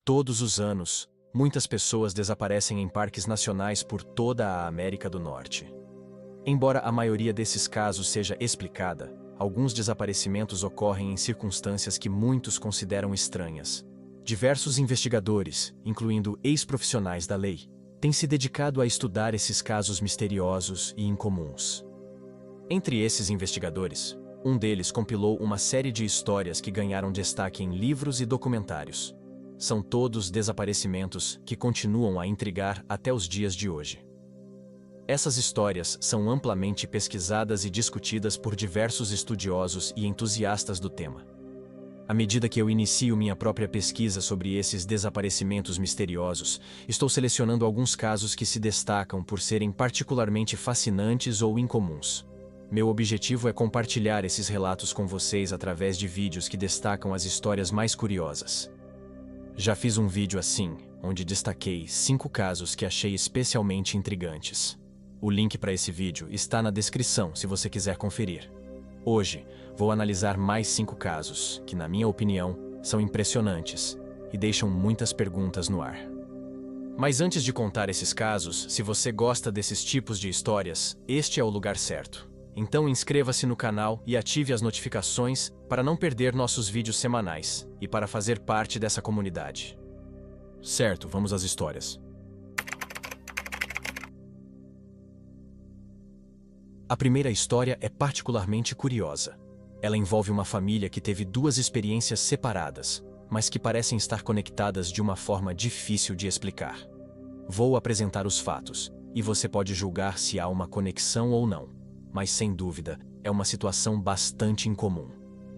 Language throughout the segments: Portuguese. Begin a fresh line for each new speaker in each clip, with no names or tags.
Todos os anos, muitas pessoas desaparecem em parques nacionais por toda a América do Norte. Embora a maioria desses casos seja explicada, alguns desaparecimentos ocorrem em circunstâncias que muitos consideram estranhas. Diversos investigadores, incluindo ex-profissionais da lei, têm se dedicado a estudar esses casos misteriosos e incomuns. Entre esses investigadores, um deles compilou uma série de histórias que ganharam destaque em livros e documentários. São todos desaparecimentos que continuam a intrigar até os dias de hoje. Essas histórias são amplamente pesquisadas e discutidas por diversos estudiosos e entusiastas do tema. À medida que eu inicio minha própria pesquisa sobre esses desaparecimentos misteriosos, estou selecionando alguns casos que se destacam por serem particularmente fascinantes ou incomuns. Meu objetivo é compartilhar esses relatos com vocês através de vídeos que destacam as histórias mais curiosas. Já fiz um vídeo assim, onde destaquei 5 casos que achei especialmente intrigantes. O link para esse vídeo está na descrição se você quiser conferir. Hoje, vou analisar mais 5 casos que, na minha opinião, são impressionantes e deixam muitas perguntas no ar. Mas antes de contar esses casos, se você gosta desses tipos de histórias, este é o lugar certo. Então inscreva-se no canal e ative as notificações para não perder nossos vídeos semanais e para fazer parte dessa comunidade. Certo, vamos às histórias. A primeira história é particularmente curiosa. Ela envolve uma família que teve 2 experiências separadas, mas que parecem estar conectadas de uma forma difícil de explicar. Vou apresentar os fatos, e você pode julgar se há uma conexão ou não. Mas sem dúvida, é uma situação bastante incomum.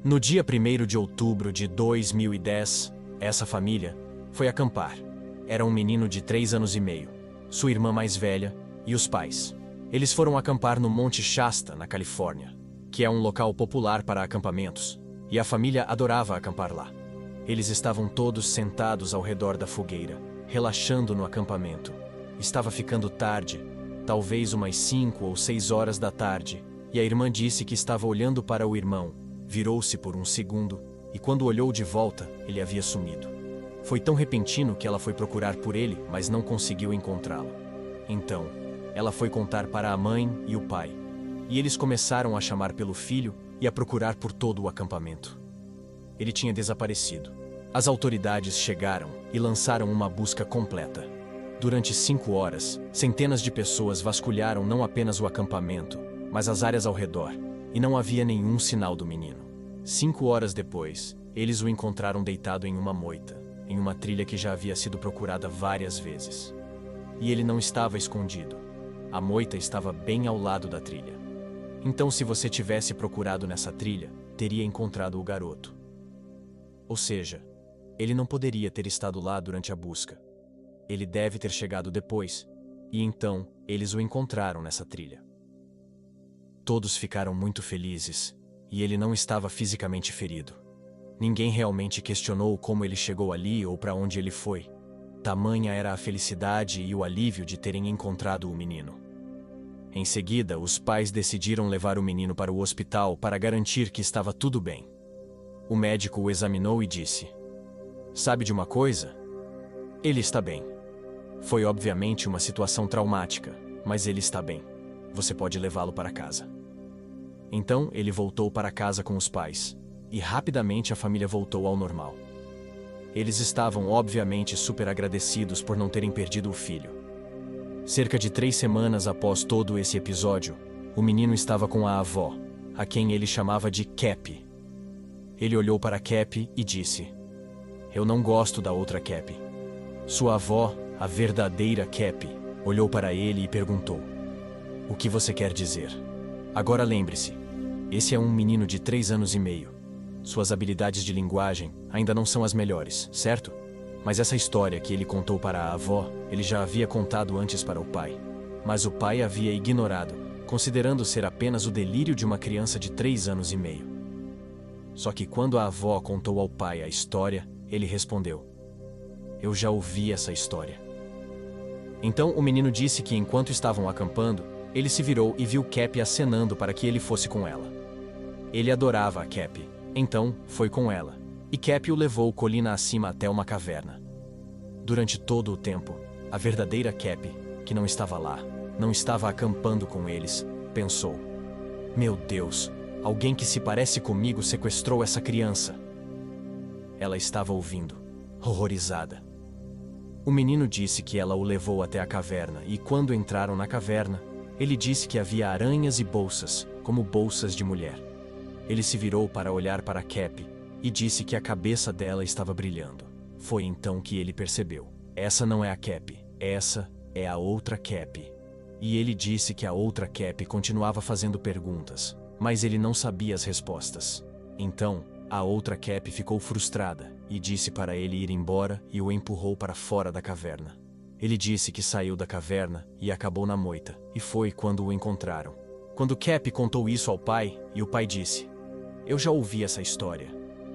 No dia 1º de outubro de 2010, essa família foi acampar. Era um menino de 3 anos e meio, sua irmã mais velha e os pais. Eles foram acampar no Monte Shasta, na Califórnia, que é um local popular para acampamentos, e a família adorava acampar lá. Eles estavam todos sentados ao redor da fogueira, relaxando no acampamento. Estava ficando tarde, talvez umas 5 ou 6 horas da tarde, e a irmã disse que estava olhando para o irmão, virou-se por um segundo, e quando olhou de volta, ele havia sumido. Foi tão repentino que ela foi procurar por ele, mas não conseguiu encontrá-lo. Então, ela foi contar para a mãe e o pai, e eles começaram a chamar pelo filho e a procurar por todo o acampamento. Ele tinha desaparecido. As autoridades chegaram e lançaram uma busca completa. Durante 5 horas, centenas de pessoas vasculharam não apenas o acampamento, mas as áreas ao redor, e não havia nenhum sinal do menino. 5 horas depois, eles o encontraram deitado em uma moita, em uma trilha que já havia sido procurada várias vezes. E ele não estava escondido. A moita estava bem ao lado da trilha. Então, se você tivesse procurado nessa trilha, teria encontrado o garoto. Ou seja, ele não poderia ter estado lá durante a busca. Ele deve ter chegado depois, e então eles o encontraram nessa trilha. Todos ficaram muito felizes, e ele não estava fisicamente ferido. Ninguém realmente questionou como ele chegou ali ou para onde ele foi. Tamanha era a felicidade e o alívio de terem encontrado o menino. Em seguida, os pais decidiram levar o menino para o hospital para garantir que estava tudo bem. O médico o examinou e disse: "Sabe de uma coisa? Ele está bem. Foi obviamente uma situação traumática, mas ele está bem. Você pode levá-lo para casa." Então, ele voltou para casa com os pais, e rapidamente a família voltou ao normal. Eles estavam obviamente super agradecidos por não terem perdido o filho. Cerca de 3 semanas após todo esse episódio, o menino estava com a avó, a quem ele chamava de Cap. Ele olhou para Cap e disse: "Eu não gosto da outra Cap." Sua avó, a verdadeira Cap, olhou para ele e perguntou: "O que você quer dizer?" Agora lembre-se, esse é um menino de 3 anos e meio. Suas habilidades de linguagem ainda não são as melhores, certo? Mas essa história que ele contou para a avó, ele já havia contado antes para o pai. Mas o pai havia ignorado, considerando ser apenas o delírio de uma criança de 3 anos e meio. Só que quando a avó contou ao pai a história, ele respondeu: "Eu já ouvi essa história." Então o menino disse que enquanto estavam acampando, ele se virou e viu Cap acenando para que ele fosse com ela. Ele adorava a Cap, então foi com ela. E Cap o levou colina acima até uma caverna. Durante todo o tempo, a verdadeira Cap, que não estava lá, não estava acampando com eles, pensou: meu Deus, alguém que se parece comigo sequestrou essa criança. Ela estava ouvindo, horrorizada. O menino disse que ela o levou até a caverna e quando entraram na caverna, ele disse que havia aranhas e bolsas, como bolsas de mulher. Ele se virou para olhar para Cap e disse que a cabeça dela estava brilhando. Foi então que ele percebeu: essa não é a Cap, essa é a outra Cap. E ele disse que a outra Cap continuava fazendo perguntas, mas ele não sabia as respostas. Então, a outra Cap ficou frustrada e disse para ele ir embora e o empurrou para fora da caverna. Ele disse que saiu da caverna e acabou na moita, e foi quando o encontraram. Quando Cap contou isso ao pai, e o pai disse: eu já ouvi essa história.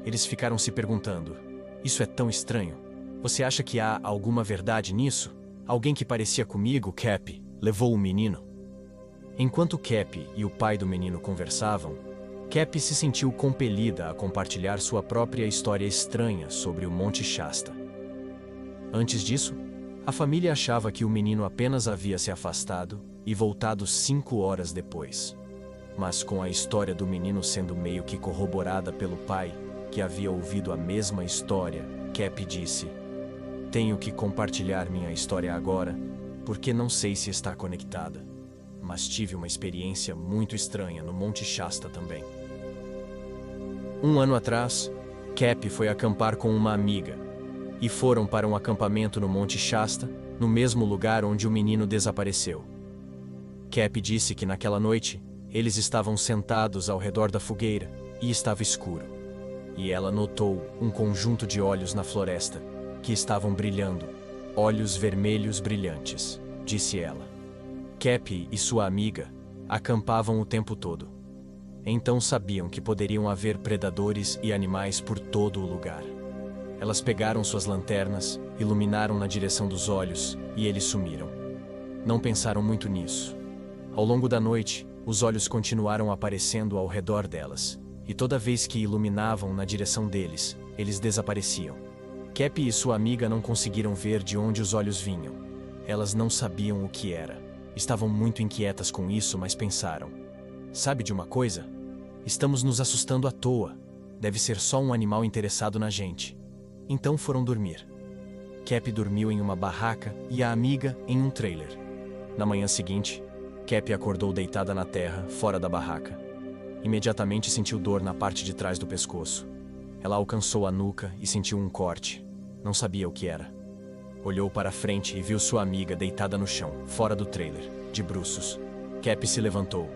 Eles ficaram se perguntando: isso é tão estranho. Você acha que há alguma verdade nisso? Alguém que parecia comigo, Cap, levou o menino? Enquanto Cap e o pai do menino conversavam, Cap se sentiu compelida a compartilhar sua própria história estranha sobre o Monte Shasta. Antes disso, a família achava que o menino apenas havia se afastado e voltado 5 horas depois. Mas com a história do menino sendo meio que corroborada pelo pai, que havia ouvido a mesma história, Cap disse: tenho que compartilhar minha história agora, porque não sei se está conectada. Mas tive uma experiência muito estranha no Monte Shasta também. 1 ano atrás, Cap foi acampar com uma amiga, e foram para um acampamento no Monte Shasta, no mesmo lugar onde o menino desapareceu. Cap disse que naquela noite, eles estavam sentados ao redor da fogueira, e estava escuro. E ela notou um conjunto de olhos na floresta, que estavam brilhando, olhos vermelhos brilhantes, disse ela. Cap e sua amiga acampavam o tempo todo. Então sabiam que poderiam haver predadores e animais por todo o lugar. Elas pegaram suas lanternas, iluminaram na direção dos olhos e eles sumiram. Não pensaram muito nisso. Ao longo da noite, os olhos continuaram aparecendo ao redor delas, e toda vez que iluminavam na direção deles, eles desapareciam. Cap e sua amiga não conseguiram ver de onde os olhos vinham. Elas não sabiam o que era. Estavam muito inquietas com isso, mas pensaram: sabe de uma coisa? Estamos nos assustando à toa. Deve ser só um animal interessado na gente. Então foram dormir. Cap dormiu em uma barraca e a amiga em um trailer. Na manhã seguinte, Cap acordou deitada na terra, fora da barraca. Imediatamente sentiu dor na parte de trás do pescoço. Ela alcançou a nuca e sentiu um corte. Não sabia o que era. Olhou para frente e viu sua amiga deitada no chão, fora do trailer, de bruços. Cap se levantou.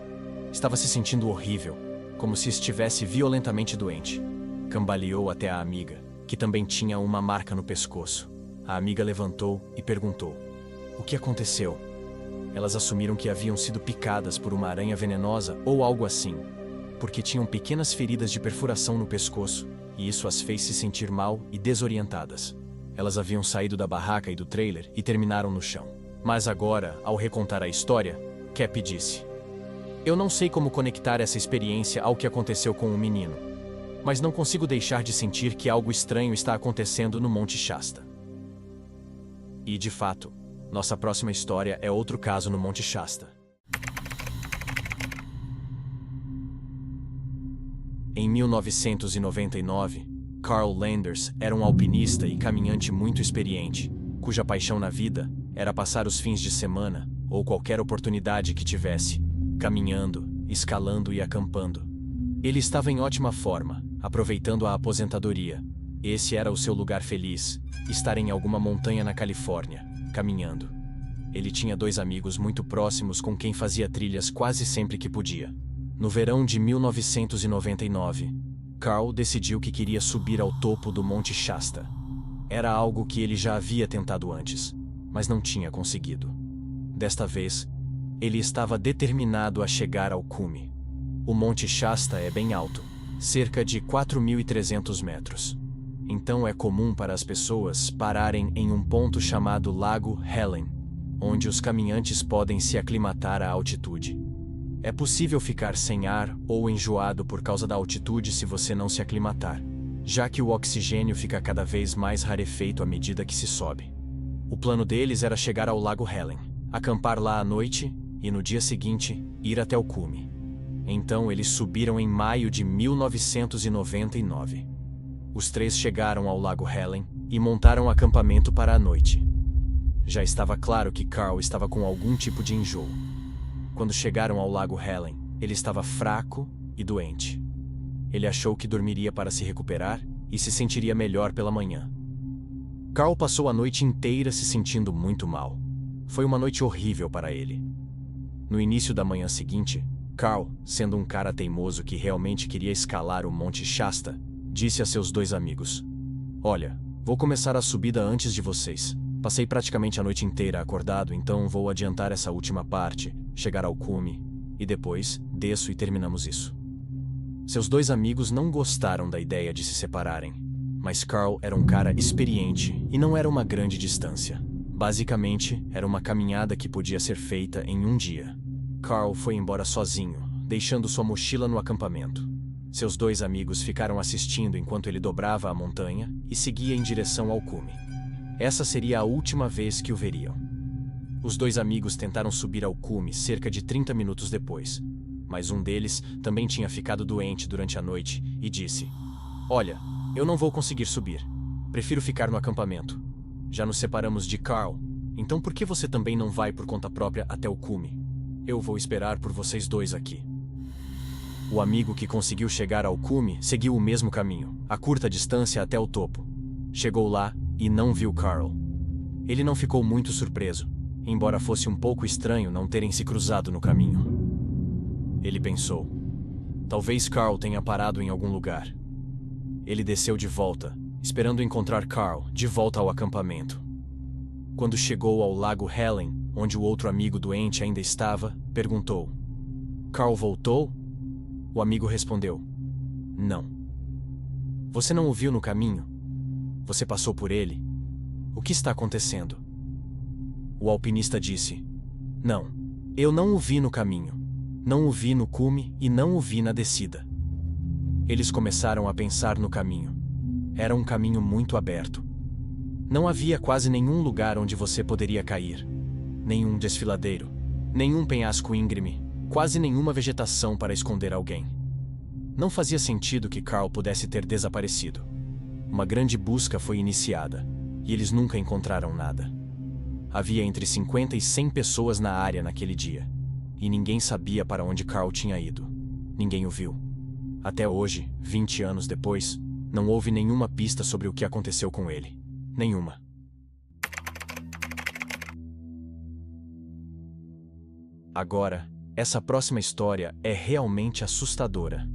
Estava se sentindo horrível, como se estivesse violentamente doente. Cambaleou até a amiga, que também tinha uma marca no pescoço. A amiga levantou e perguntou: o que aconteceu? Elas assumiram que haviam sido picadas por uma aranha venenosa ou algo assim, porque tinham pequenas feridas de perfuração no pescoço, e isso as fez se sentir mal e desorientadas. Elas haviam saído da barraca e do trailer e terminaram no chão. Mas agora, ao recontar a história, Cap disse: eu não sei como conectar essa experiência ao que aconteceu com o menino, mas não consigo deixar de sentir que algo estranho está acontecendo no Monte Shasta. E, de fato, nossa próxima história é outro caso no Monte Shasta. Em 1999, Carl Landers era um alpinista e caminhante muito experiente, cuja paixão na vida era passar os fins de semana, ou qualquer oportunidade que tivesse, caminhando, escalando e acampando. Ele estava em ótima forma, aproveitando a aposentadoria. Esse era o seu lugar feliz, estar em alguma montanha na Califórnia, caminhando. Ele tinha 2 amigos muito próximos com quem fazia trilhas quase sempre que podia. No verão de 1999, Carl decidiu que queria subir ao topo do Monte Shasta. Era algo que ele já havia tentado antes, mas não tinha conseguido. Desta vez, ele estava determinado a chegar ao cume. O Monte Shasta é bem alto, cerca de 4.300 metros. Então é comum para as pessoas pararem em um ponto chamado Lago Helen, onde os caminhantes podem se aclimatar à altitude. É possível ficar sem ar ou enjoado por causa da altitude se você não se aclimatar, já que o oxigênio fica cada vez mais rarefeito à medida que se sobe. O plano deles era chegar ao Lago Helen, acampar lá à noite e, no dia seguinte, ir até o cume. Então eles subiram em maio de 1999. Os três chegaram ao Lago Helen e montaram acampamento para a noite. Já estava claro que Carl estava com algum tipo de enjoo. Quando chegaram ao Lago Helen, ele estava fraco e doente. Ele achou que dormiria para se recuperar e se sentiria melhor pela manhã. Carl passou a noite inteira se sentindo muito mal. Foi uma noite horrível para ele. No início da manhã seguinte, Carl, sendo um cara teimoso que realmente queria escalar o Monte Shasta, disse a seus dois amigos: "Olha, vou começar a subida antes de vocês. Passei praticamente a noite inteira acordado, então vou adiantar essa última parte, chegar ao cume, e depois desço e terminamos isso." Seus dois amigos não gostaram da ideia de se separarem, mas Carl era um cara experiente e não era uma grande distância. Basicamente, era uma caminhada que podia ser feita em um dia. Carl foi embora sozinho, deixando sua mochila no acampamento. Seus dois amigos ficaram assistindo enquanto ele dobrava a montanha e seguia em direção ao cume. Essa seria a última vez que o veriam. Os dois amigos tentaram subir ao cume cerca de 30 minutos depois, mas um deles também tinha ficado doente durante a noite e disse: "Olha, eu não vou conseguir subir. Prefiro ficar no acampamento. Já nos separamos de Carl, então por que você também não vai por conta própria até o cume? Eu vou esperar por vocês dois aqui." O amigo que conseguiu chegar ao cume seguiu o mesmo caminho, a curta distância até o topo. Chegou lá e não viu Carl. Ele não ficou muito surpreso, embora fosse um pouco estranho não terem se cruzado no caminho. Ele pensou: talvez Carl tenha parado em algum lugar. Ele desceu de volta, esperando encontrar Carl de volta ao acampamento. Quando chegou ao Lago Helen, onde o outro amigo doente ainda estava, perguntou: "Carl voltou?" O amigo respondeu: "Não." "Você não o viu no caminho? Você passou por ele? O que está acontecendo?" O alpinista disse: "Não, eu não o vi no caminho. Não o vi no cume e não o vi na descida." Eles começaram a pensar no caminho. Era um caminho muito aberto. Não havia quase nenhum lugar onde você poderia cair. Nenhum desfiladeiro, nenhum penhasco íngreme, quase nenhuma vegetação para esconder alguém. Não fazia sentido que Carl pudesse ter desaparecido. Uma grande busca foi iniciada, e eles nunca encontraram nada. Havia entre 50 e 100 pessoas na área naquele dia, e ninguém sabia para onde Carl tinha ido. Ninguém o viu. Até hoje, 20 anos depois, não houve nenhuma pista sobre o que aconteceu com ele. Nenhuma. Agora, essa próxima história é realmente assustadora.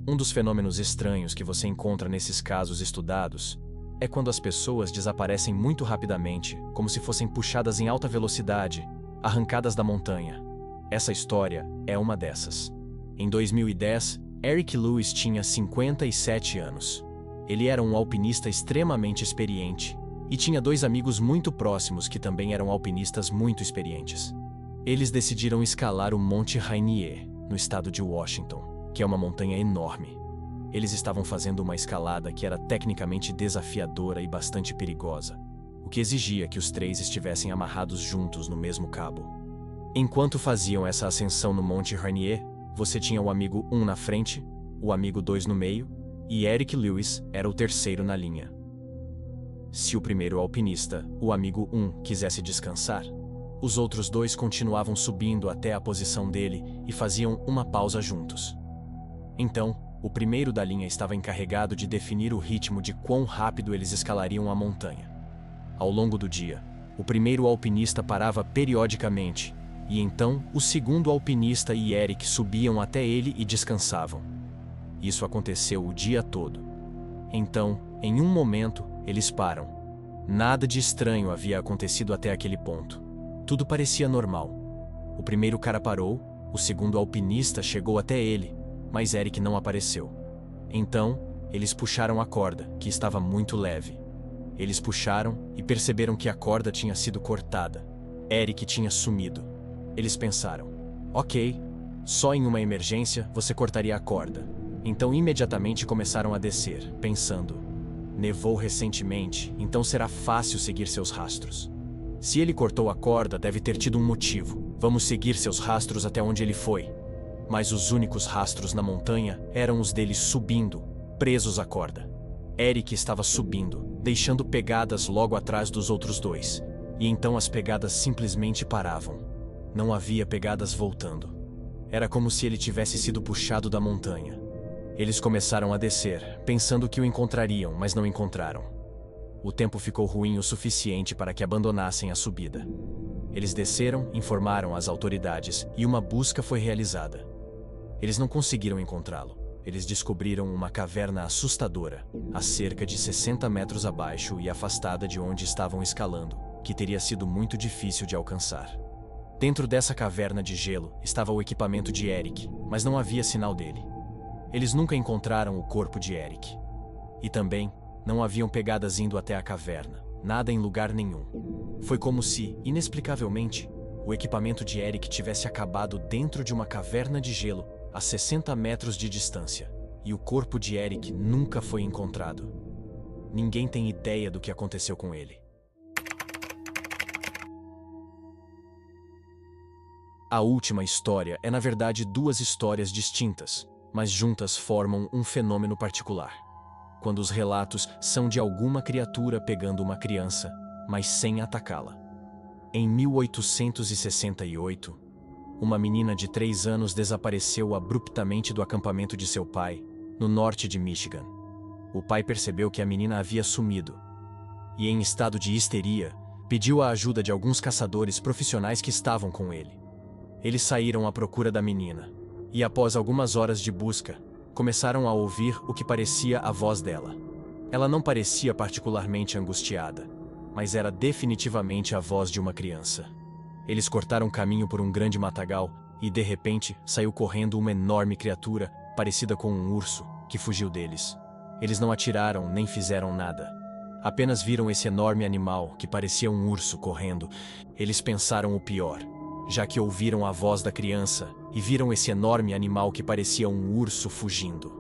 Um dos fenômenos estranhos que você encontra nesses casos estudados é quando as pessoas desaparecem muito rapidamente, como se fossem puxadas em alta velocidade, arrancadas da montanha. Essa história é uma dessas. Em 2010, Eric Lewis tinha 57 anos. Ele era um alpinista extremamente experiente e tinha dois amigos muito próximos que também eram alpinistas muito experientes. Eles decidiram escalar o Monte Rainier, no estado de Washington, que é uma montanha enorme. Eles estavam fazendo uma escalada que era tecnicamente desafiadora e bastante perigosa, o que exigia que os três estivessem amarrados juntos no mesmo cabo. Enquanto faziam essa ascensão no Monte Rainier, você tinha o amigo 1 na frente, o amigo 2 no meio, e Eric Lewis era o terceiro na linha. Se o primeiro alpinista, o amigo 1, quisesse descansar, os outros dois continuavam subindo até a posição dele e faziam uma pausa juntos. Então, o primeiro da linha estava encarregado de definir o ritmo de quão rápido eles escalariam a montanha. Ao longo do dia, o primeiro alpinista parava periodicamente, e então o segundo alpinista e Eric subiam até ele e descansavam. Isso aconteceu o dia todo. Então, em um momento, eles param. Nada de estranho havia acontecido até aquele ponto. Tudo parecia normal. O primeiro cara parou, o segundo alpinista chegou até ele, mas Eric não apareceu. Então, eles puxaram a corda, que estava muito leve. Eles puxaram e perceberam que a corda tinha sido cortada. Eric tinha sumido. Eles pensaram: ok, só em uma emergência você cortaria a corda. Então imediatamente começaram a descer, pensando: nevou recentemente, então será fácil seguir seus rastros. Se ele cortou a corda, deve ter tido um motivo. Vamos seguir seus rastros até onde ele foi. Mas os únicos rastros na montanha eram os dele subindo, presos à corda. Eric estava subindo, deixando pegadas logo atrás dos outros dois. E então as pegadas simplesmente paravam. Não havia pegadas voltando. Era como se ele tivesse sido puxado da montanha. Eles começaram a descer, pensando que o encontrariam, mas não encontraram. O tempo ficou ruim o suficiente para que abandonassem a subida. Eles desceram, informaram as autoridades e uma busca foi realizada. Eles não conseguiram encontrá-lo. Eles descobriram uma caverna assustadora, a cerca de 60 metros abaixo e afastada de onde estavam escalando, que teria sido muito difícil de alcançar. Dentro dessa caverna de gelo estava o equipamento de Eric, mas não havia sinal dele. Eles nunca encontraram o corpo de Eric. E também não haviam pegadas indo até a caverna, nada em lugar nenhum. Foi como se, inexplicavelmente, o equipamento de Eric tivesse acabado dentro de uma caverna de gelo a 60 metros de distância, e o corpo de Eric nunca foi encontrado. Ninguém tem ideia do que aconteceu com ele. A última história é, na verdade, duas histórias distintas, mas juntas formam um fenômeno particular. Quando os relatos são de alguma criatura pegando uma criança, mas sem atacá-la. Em 1868, uma menina de 3 anos desapareceu abruptamente do acampamento de seu pai, no norte de Michigan. O pai percebeu que a menina havia sumido e, em estado de histeria, pediu a ajuda de alguns caçadores profissionais que estavam com ele. Eles saíram à procura da menina e, após algumas horas de busca, começaram a ouvir o que parecia a voz dela. Ela não parecia particularmente angustiada, mas era definitivamente a voz de uma criança. Eles cortaram caminho por um grande matagal e, de repente, saiu correndo uma enorme criatura, parecida com um urso, que fugiu deles. Eles não atiraram nem fizeram nada. Apenas viram esse enorme animal, que parecia um urso, correndo. Eles pensaram o pior, já que ouviram a voz da criança e viram esse enorme animal que parecia um urso fugindo.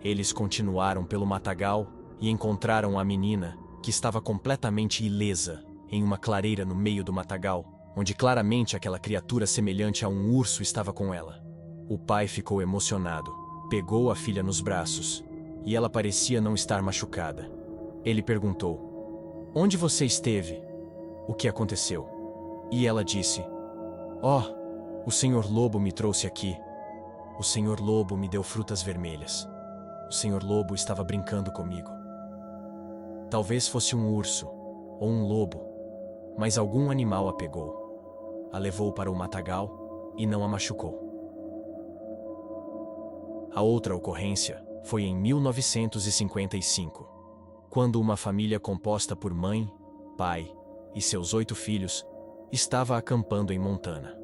Eles continuaram pelo matagal e encontraram a menina, que estava completamente ilesa, em uma clareira no meio do matagal, onde claramente aquela criatura semelhante a um urso estava com ela. O pai ficou emocionado, pegou a filha nos braços, e ela parecia não estar machucada. Ele perguntou: "Onde você esteve? O que aconteceu?" E ela disse: "Oh, o Senhor Lobo me trouxe aqui. O Senhor Lobo me deu frutas vermelhas. O Senhor Lobo estava brincando comigo. Talvez fosse um urso, ou um lobo, mas algum animal a pegou. A levou para o matagal e não a machucou." A outra ocorrência foi em 1955, quando uma família composta por mãe, pai e seus 8 filhos estava acampando em Montana.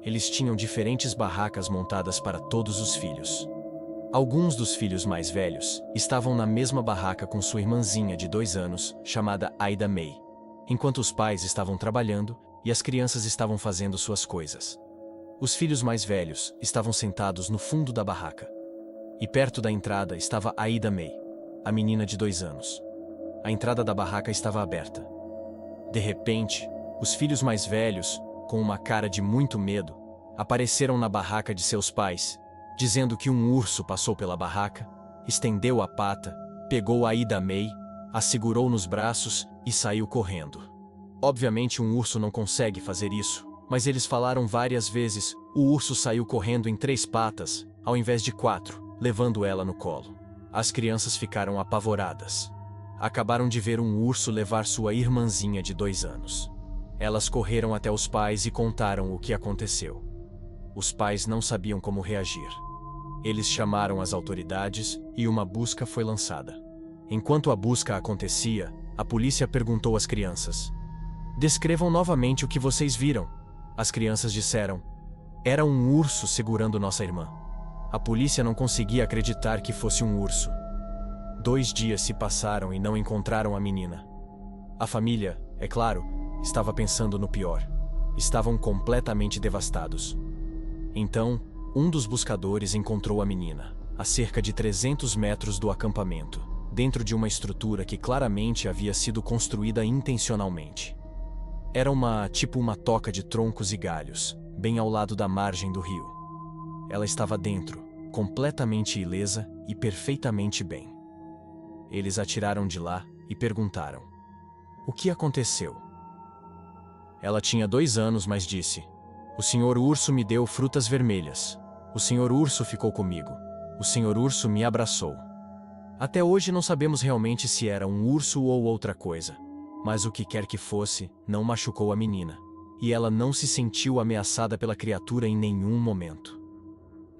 Eles tinham diferentes barracas montadas para todos os filhos. Alguns dos filhos mais velhos estavam na mesma barraca com sua irmãzinha de 2 anos, chamada Ida May, enquanto os pais estavam trabalhando e as crianças estavam fazendo suas coisas. Os filhos mais velhos estavam sentados no fundo da barraca. E perto da entrada estava Ida May, a menina de 2 anos. A entrada da barraca estava aberta. De repente, os filhos mais velhos, com uma cara de muito medo, apareceram na barraca de seus pais, dizendo que um urso passou pela barraca, estendeu a pata, pegou a Ida May, a segurou nos braços e saiu correndo. Obviamente um urso não consegue fazer isso, mas eles falaram várias vezes: o urso saiu correndo em 3 patas, ao invés de 4, levando ela no colo. As crianças ficaram apavoradas. Acabaram de ver um urso levar sua irmãzinha de 2 anos. Elas correram até os pais e contaram o que aconteceu. Os pais não sabiam como reagir. Eles chamaram as autoridades e uma busca foi lançada. Enquanto a busca acontecia, a polícia perguntou às crianças: "Descrevam novamente o que vocês viram." As crianças disseram: "Era um urso segurando nossa irmã." A polícia não conseguia acreditar que fosse um urso. 2 dias se passaram e não encontraram a menina. A família, é claro, estava pensando no pior. Estavam completamente devastados. Então, um dos buscadores encontrou a menina, a cerca de 300 metros do acampamento, dentro de uma estrutura que claramente havia sido construída intencionalmente. Era tipo uma toca de troncos e galhos, bem ao lado da margem do rio. Ela estava dentro, completamente ilesa e perfeitamente bem. Eles a tiraram de lá e perguntaram: o que aconteceu? Ela tinha 2 anos, mas disse: o senhor urso me deu frutas vermelhas. O senhor urso ficou comigo. O senhor urso me abraçou. Até hoje não sabemos realmente se era um urso ou outra coisa, mas o que quer que fosse, não machucou a menina. E ela não se sentiu ameaçada pela criatura em nenhum momento.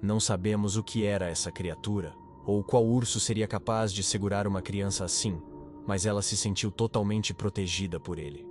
Não sabemos o que era essa criatura, ou qual urso seria capaz de segurar uma criança assim, mas ela se sentiu totalmente protegida por ele.